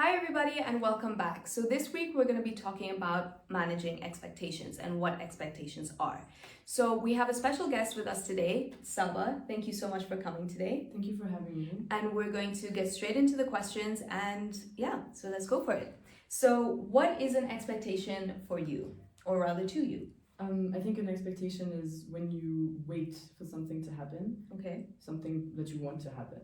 Hi everybody and welcome back. So this week we're going to be talking about managing expectations and what expectations are. So we have a special guest with us today, Saba. Thank you so much for coming today. Thank you for having me. And we're going to get straight into the questions and so let's go for it. So what is an expectation for you, or rather to you? I think an expectation is when you wait for something to happen. Okay. Something that you want to happen.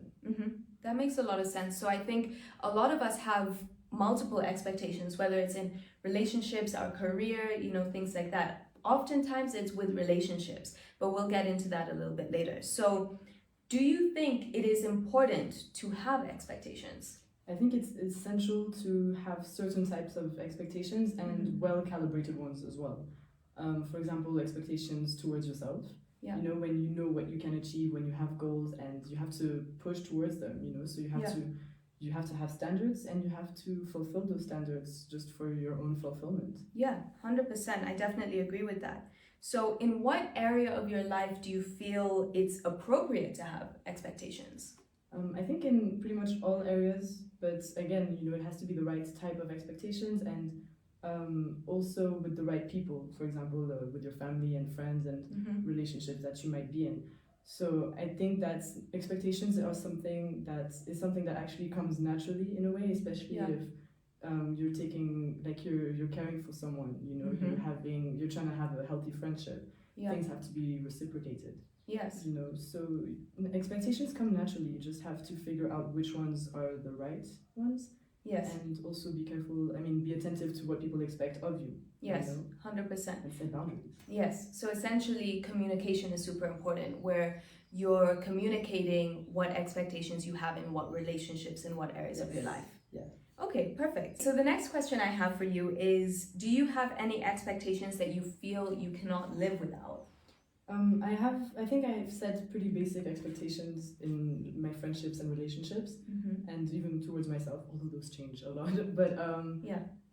That makes a lot of sense. So I think a lot of us have multiple expectations, whether it's in relationships, our career, things like that. Oftentimes it's with relationships, but we'll get into that a little bit later. So do you think it is important to have expectations? I think it's essential to have certain types of expectations and well-calibrated ones as well. For example, expectations towards yourself. Yeah. When you know what you can achieve, when you have goals and you have to push towards them, so you have to have standards and you have to fulfill those standards just for your own fulfillment. Yeah, 100%. I definitely agree with that. So in what area of your life do you feel it's appropriate to have expectations? I think in pretty much all areas, but again, it has to be the right type of expectations and also with the right people, for example, with your family and friends and relationships that you might be in. So I think that expectations are something that actually comes naturally in a way, especially if you're taking, like you're caring for someone, you're trying to have a healthy friendship. Things have to be reciprocated. Yes. So expectations come naturally. You just have to figure out which ones are the right ones. Yes. And also be careful, be attentive to what people expect of you. Yes, 100%. And set boundaries. Yes, so essentially communication is super important, where you're communicating what expectations you have in what relationships and what areas of your life. Yeah. Okay, perfect. So the next question I have for you is, do you have any expectations that you feel you cannot live without? I think I have set pretty basic expectations in my friendships and relationships, and even towards myself, although those change a lot. But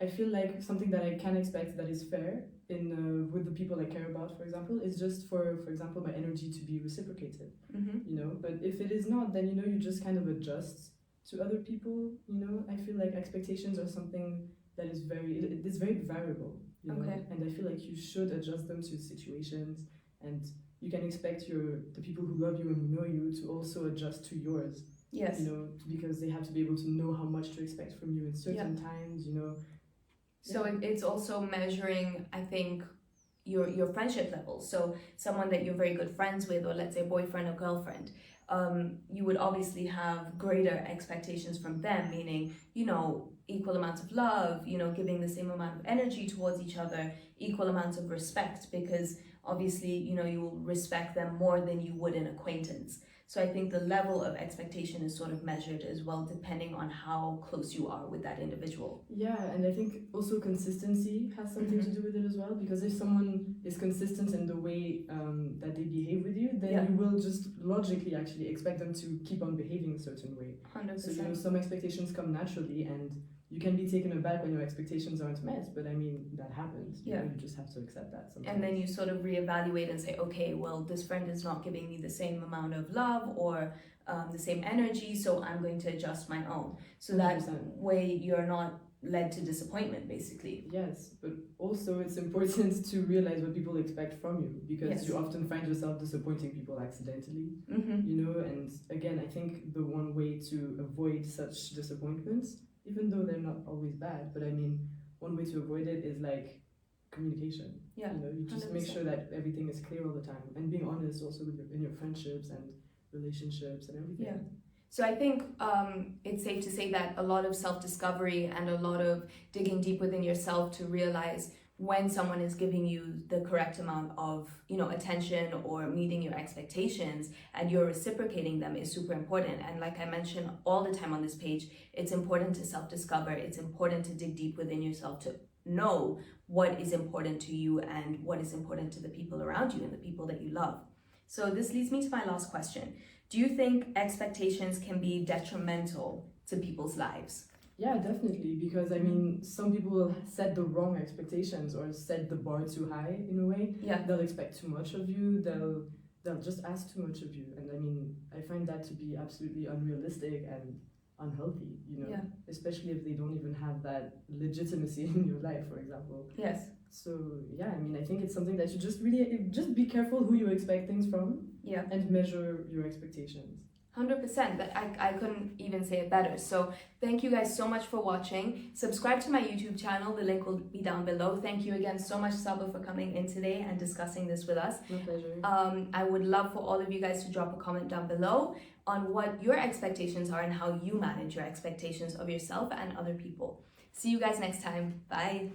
I feel like something that I can expect that is fair in with the people I care about, for example, is just for example, my energy to be reciprocated. But if it is not, then you just kind of adjust to other people. I feel like expectations are something that is very variable. Okay. And I feel like you should adjust them to situations. And you can expect the people who love you and who know you to also adjust to yours. Yes. Because they have to be able to know how much to expect from you in certain times, So it's also measuring, I think, your friendship levels. So someone that you're very good friends with, or let's say boyfriend or girlfriend, you would obviously have greater expectations from them, meaning, equal amounts of love, giving the same amount of energy towards each other, equal amounts of respect, because obviously, you will respect them more than you would an acquaintance. So I think the level of expectation is sort of measured as well, depending on how close you are with that individual. Yeah, and I think also consistency has something to do with it as well, because if someone is consistent in the way that they behave with you, then you will just logically actually expect them to keep on behaving a certain way. 100%. So, some expectations come naturally, and you can be taken aback when your expectations aren't met, but that happens. You just have to accept that sometimes. And then you sort of reevaluate and say, okay, well, this friend is not giving me the same amount of love or the same energy, so I'm going to adjust my own. So 100%. That way you're not led to disappointment, basically. Yes, but also it's important to realize what people expect from you, because you often find yourself disappointing people accidentally, and again, I think the one way to avoid such disappointments, even though they're not always bad, but one way to avoid it is like communication. Yeah. You just 100%. make sure that everything is clear all the time, and being honest also in your friendships and relationships and everything. Yeah. So I think it's safe to say that a lot of self-discovery and a lot of digging deep within yourself to realize when someone is giving you the correct amount of, attention or meeting your expectations and you're reciprocating them is super important. And like I mentioned all the time on this page, it's important to self-discover. It's important to dig deep within yourself to know what is important to you and what is important to the people around you and the people that you love. So this leads me to my last question. Do you think expectations can be detrimental to people's lives? Yeah, definitely, because some people will set the wrong expectations or set the bar too high in a way. Yeah. They'll expect too much of you, they'll just ask too much of you, and I find that to be absolutely unrealistic and unhealthy, you know, Yeah. especially if they don't even have that legitimacy in your life, for example. Yes. So yeah, I mean, I think it's something that you just be careful who you expect things from. Yeah. And measure your expectations. 100%. But I couldn't even say it better. So thank you guys so much for watching. Subscribe to my YouTube channel. The link will be down below. Thank you again so much, Saba, for coming in today and discussing this with us. My pleasure. I would love for all of you guys to drop a comment down below on what your expectations are and how you manage your expectations of yourself and other people. See you guys next time. Bye.